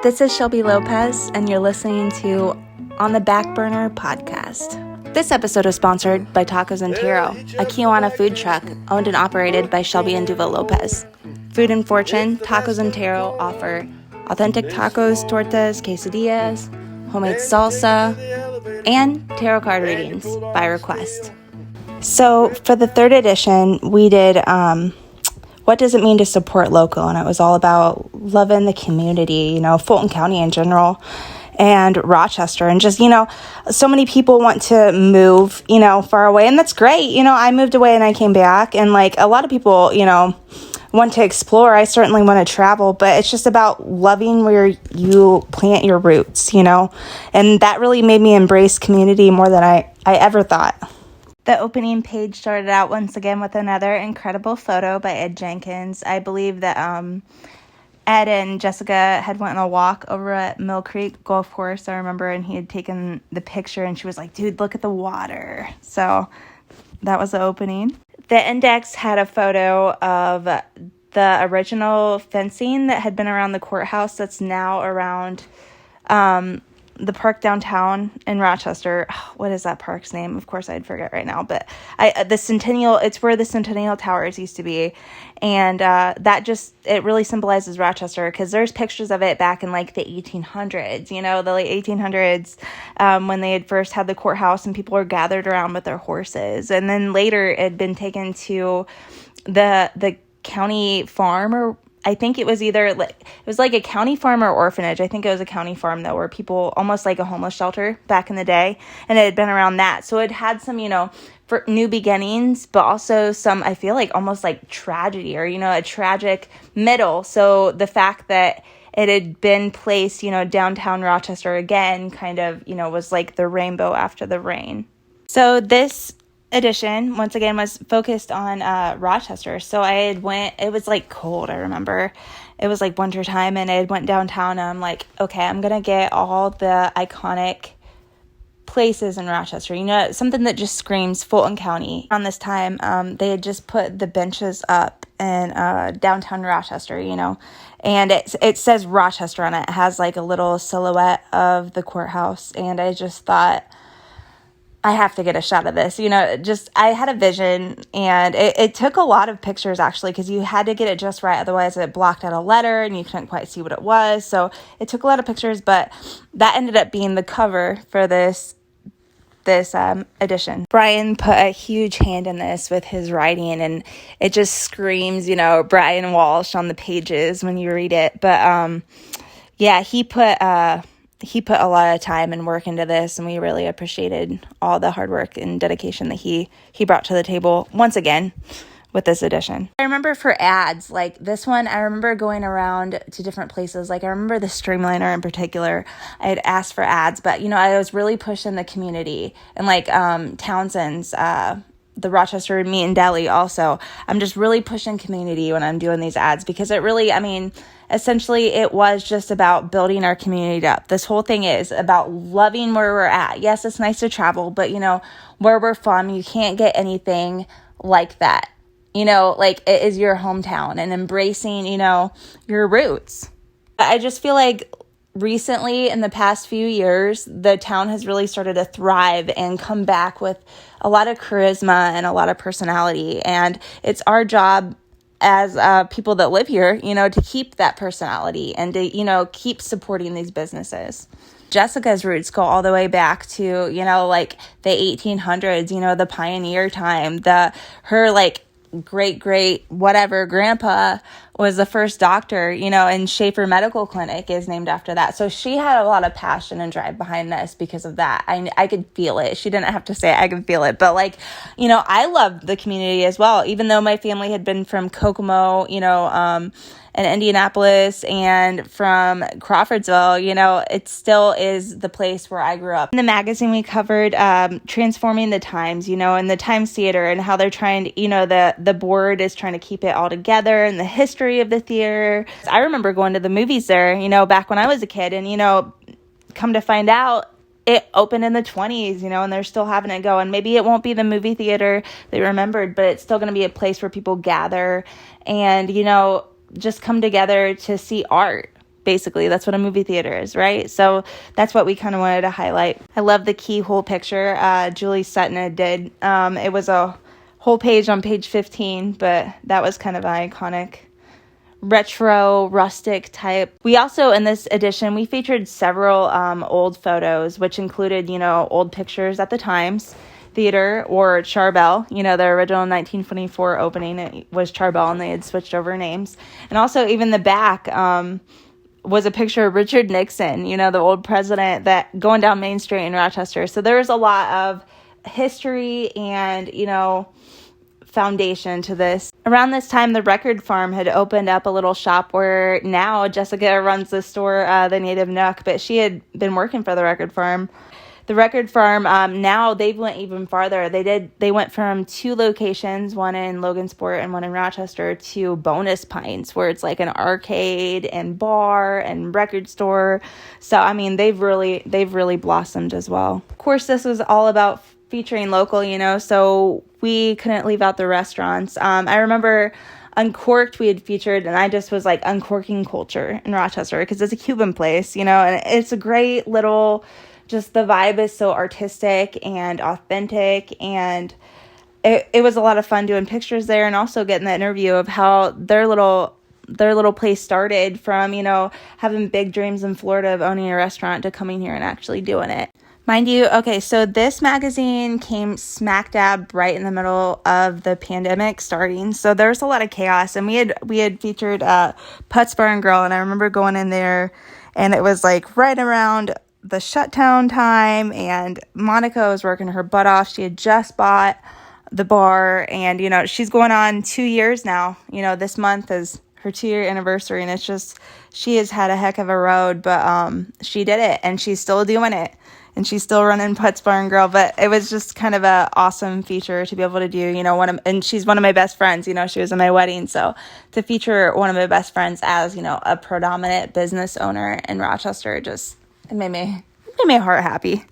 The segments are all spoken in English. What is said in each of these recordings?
This is Shelby Lopez, and you're listening to On the Back Burner podcast. This episode is sponsored by Tacos and Tiro, a Kiwana food truck owned and operated by Shelby and Duva Lopez. Food and Fortune, Tacos and Tiro offer authentic tacos, tortas, quesadillas, homemade salsa, and tarot card readings by request. So for the third edition, we did what does it mean to support local? And it was all about loving the community, Fulton County in general, and Rochester. And just, so many people want to move, far away. And that's great. I moved away and I came back. And, a lot of people, want to explore. I certainly want to travel. But it's just about loving where you plant your roots, And that really made me embrace community more than I ever thought. The opening page started out once again with another incredible photo by Ed Jenkins. I believe that Ed and Jessica had went on a walk over at Mill Creek Golf Course, I remember, and he had taken the picture, and she was like, dude, look at the water. So that was the opening. The index had a photo of the original fencing that had been around the courthouse that's now around the park downtown in Rochester. What is that park's name? Of course, I'd forget right now. But the Centennial, it's where the Centennial Towers used to be. And it really symbolizes Rochester because there's pictures of it back in the 1800s, the late 1800s, when they had first had the courthouse and people were gathered around with their horses. And then later it had been taken to the county farm, or I think it was a county farm or orphanage. I think it was a county farm, though, where people, almost like a homeless shelter back in the day, and it had been around that. So it had some, for new beginnings, but also some, I feel like almost like tragedy or, a tragic middle. So the fact that it had been placed, downtown Rochester again kind of, was like the rainbow after the rain. So this edition once again was focused on Rochester. So it was cold, I remember. It was winter time, and I went downtown, and I'm like, okay, I'm gonna get all the iconic places in Rochester, something that just screams Fulton County. Around this time, they had just put the benches up in downtown Rochester, and it says Rochester on it. It has a little silhouette of the courthouse, and I just thought, I have to get a shot of this. I had a vision, and it took a lot of pictures, actually, because you had to get it just right. Otherwise, it blocked out a letter, and you couldn't quite see what it was. So it took a lot of pictures, but that ended up being the cover for this edition. Brian put a huge hand in this with his writing, and it just screams, Brian Walsh on the pages when you read it. But he put a lot of time and work into this, and we really appreciated all the hard work and dedication that he brought to the table once again with this edition. I remember for ads, this one, I remember going around to different places. I remember the Streamliner in particular. I had asked for ads, but, I was really pushing the community, and Townsend's, the Rochester Meat and Deli also. I'm just really pushing community when I'm doing these ads, because it really, essentially it was just about building our community up. This whole thing is about loving where we're at. Yes, it's nice to travel, but where we're from, you can't get anything like that. It is your hometown, and embracing, your roots. I just feel like recently, in the past few years, the town has really started to thrive and come back with a lot of charisma and a lot of personality. And it's our job as people that live here, to keep that personality and to, keep supporting these businesses. Jessica's roots go all the way back to, the 1800s, the pioneer time, her great whatever grandpa was the first doctor, and Schaefer Medical Clinic is named after that. So she had a lot of passion and drive behind this because of that. I could feel it. She didn't have to say it. I could feel it. But I loved the community as well, even though my family had been from Kokomo, and Indianapolis and from Crawfordsville, it still is the place where I grew up. In the magazine, we covered transforming the Times, and the Times Theater, and how they're trying to, the board is trying to keep it all together, and the history of the theater. I remember going to the movies there, back when I was a kid, and, come to find out, it opened in the 20s, and they're still having it go. And maybe it won't be the movie theater they remembered, but it's still going to be a place where people gather and, just come together to see art, basically. That's what a movie theater is, right? So that's what we kind of wanted to highlight. I love the keyhole picture Julie Sutton did. It was a whole page on page 15, but that was kind of an iconic retro rustic type. We also, in this edition, we featured several old photos, which included, old pictures at the Times Theater or Charbel. The original 1924 opening, it was Charbel, and they had switched over names. And also even the back was a picture of Richard Nixon, the old president, that going down Main Street in Rochester. So there was a lot of history and, foundation to this. Around this time, the Record Farm had opened up a little shop where now Jessica runs the store, the Native Nook, but she had been working for the Record Farm. The Record Farm, now they've went even farther. They went from 2 locations, one in Logansport and one in Rochester, to Bonus Pines, where it's like an arcade and bar and record store. So, I mean, they've really blossomed as well. Of course, this was all about featuring local, so we couldn't leave out the restaurants. I remember Uncorked we had featured, and I just was like uncorking culture in Rochester because it's a Cuban place, and it's a great little, just the vibe is so artistic and authentic, and it was a lot of fun doing pictures there and also getting that interview of how their little place started from, having big dreams in Florida of owning a restaurant to coming here and actually doing it. Mind you, okay, so this magazine came smack dab right in the middle of the pandemic starting, so there was a lot of chaos, and we had featured Putz Bar and Grill, and I remember going in there, and it was like right around the shutdown time, and Monica was working her butt off. She had just bought the bar, and she's going on 2 years now. This month is her 2-year anniversary, and it's just, she has had a heck of a road, but she did it, and she's still doing it. And she's still running Putz Bar and Grill, but it was just kind of a awesome feature to be able to do, and she's one of my best friends, she was in my wedding, so to feature one of my best friends as, a predominant business owner in Rochester, it made my heart happy.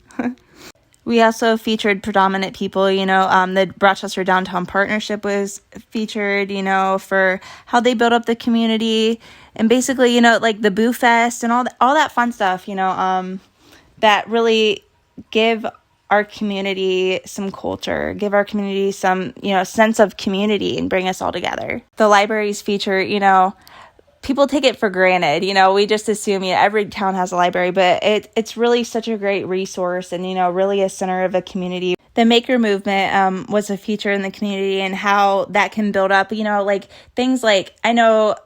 We also featured predominant people, the Rochester Downtown Partnership was featured, for how they built up the community, and basically, like the Boo Fest and all that fun stuff, that really give our community some culture, give our community some, sense of community and bring us all together. The libraries feature, people take it for granted, we just assume, every town has a library, but it's really such a great resource and, really a center of a community. The maker movement was a feature in the community and how that can build up, like things like, I know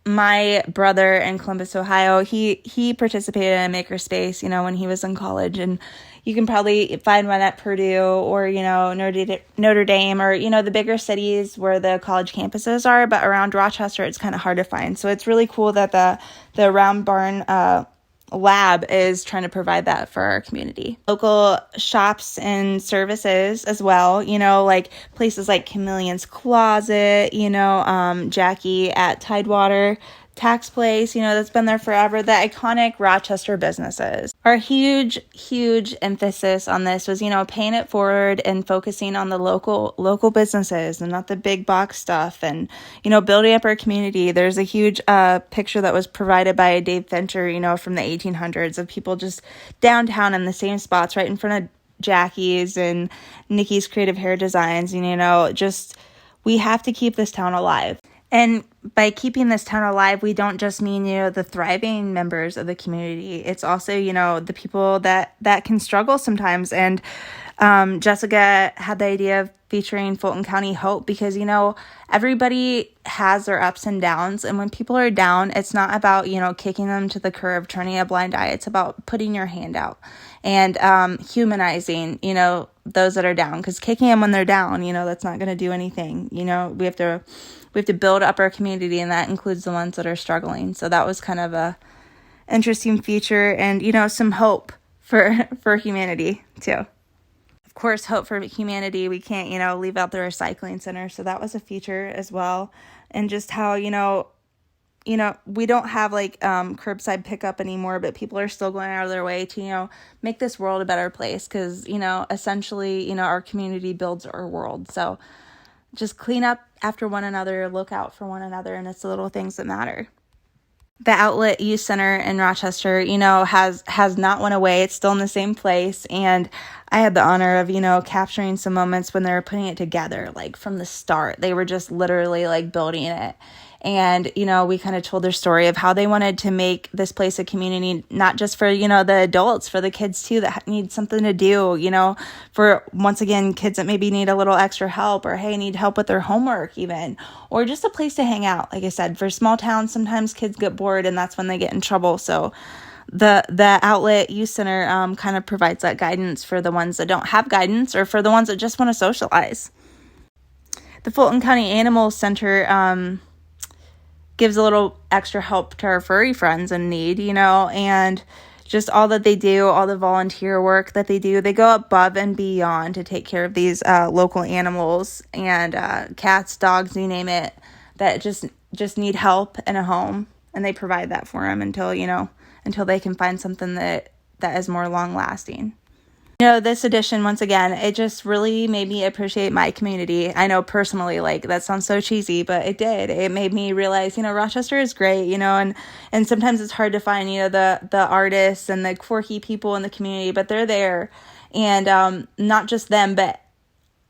my brother in Columbus, Ohio, he participated in a makerspace, when he was in college, and you can probably find one at Purdue or, Notre Dame or, the bigger cities where the college campuses are, but around Rochester, it's kind of hard to find. So it's really cool that the Round Barn lab is trying to provide that for our community. Local shops and services as well, like places like Chameleon's Closet, Jackie at Tidewater Tax Place, that's been there forever. The iconic Rochester businesses. Our huge emphasis on this was, paying it forward and focusing on the local businesses and not the big box stuff, and, building up our community. There's a huge picture that was provided by Dave Fincher, from the 1800s of people just downtown in the same spots right in front of Jackie's and Nikki's Creative Hair Designs. And, just we have to keep this town alive. And by keeping this town alive, we don't just mean, the thriving members of the community. It's also, the people that can struggle sometimes. And Jessica had the idea of featuring Fulton County Hope because, everybody has their ups and downs. And when people are down, it's not about, kicking them to the curb, turning a blind eye. It's about putting your hand out and humanizing, those that are down. Because kicking them when they're down, that's not going to do anything. We have to build up our community, and that includes the ones that are struggling. So that was kind of a interesting feature and, some hope for humanity too. Of course, hope for humanity. We can't, leave out the recycling center. So that was a feature as well. And just how, we don't have like curbside pickup anymore, but people are still going out of their way to, make this world a better place. Cause, essentially, our community builds our world. So just clean up after one another, look out for one another, and it's the little things that matter. The Outlet Youth Center in Rochester, has not went away. It's still in the same place. And I had the honor of, capturing some moments when they were putting it together, like from the start. They were just literally like building it. And, we kind of told their story of how they wanted to make this place a community, not just for, the adults, for the kids too, that need something to do, for, once again, kids that maybe need a little extra help, or, hey, need help with their homework even, or just a place to hang out. Like I said, for small towns, sometimes kids get bored and that's when they get in trouble. So the Outlet Youth Center kind of provides that guidance for the ones that don't have guidance, or for the ones that just want to socialize. The Fulton County Animal Center gives a little extra help to our furry friends in need, and just all that they do, all the volunteer work that they do. They go above and beyond to take care of these local animals and cats, dogs, you name it, that just need help and a home, and they provide that for them until they can find something that is more long lasting. This edition, once again, it just really made me appreciate my community. I know personally, like, that sounds so cheesy, but it did. It made me realize, Rochester is great, and sometimes it's hard to find, the artists and the quirky people in the community, but they're there. And not just them, but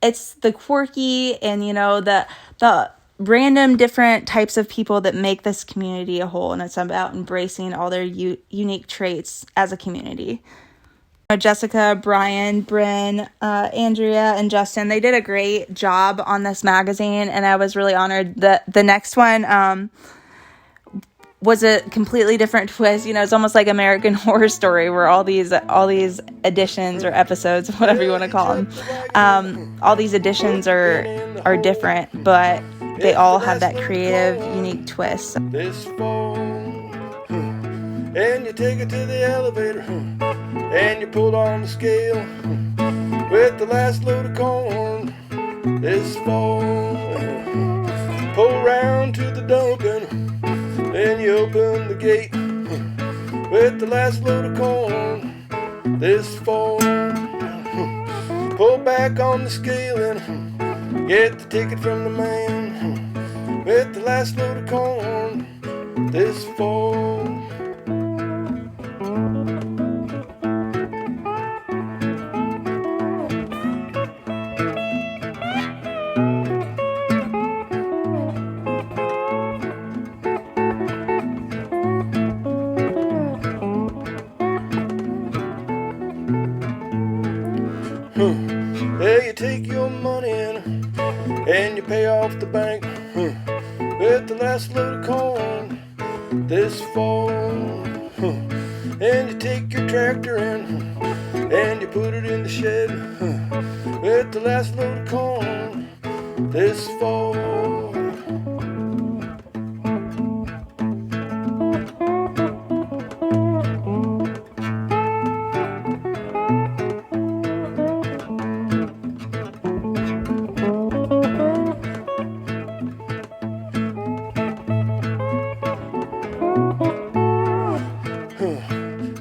it's the quirky and, the random different types of people that make this community a whole. And it's about embracing all their unique traits as a community. Jessica, Brian, Bryn, Andrea, and Justin, they did a great job on this magazine, and I was really honored. The next one was a completely different twist. It's almost like American Horror Story, where all these editions or episodes, whatever you want to call them, all these editions are different, but they all have that creative, unique twist. This phone, and you take it to the elevator, and you pull on the scale with the last load of corn. This phone, pull round to the Dunkin', and you open the gate with the last load of corn. This phone, pull back on the scale and get the ticket from the man with the last load of corn. This phone. Yeah, you take your money in and you pay off the bank with the last load of corn. This fall, and you take your tractor in and you put it in the shed with the last load of corn. This fall.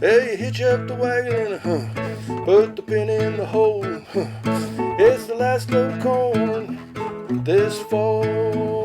Hey, you hitch up the wagon and put the pin in the hole. It's the last load of corn this fall.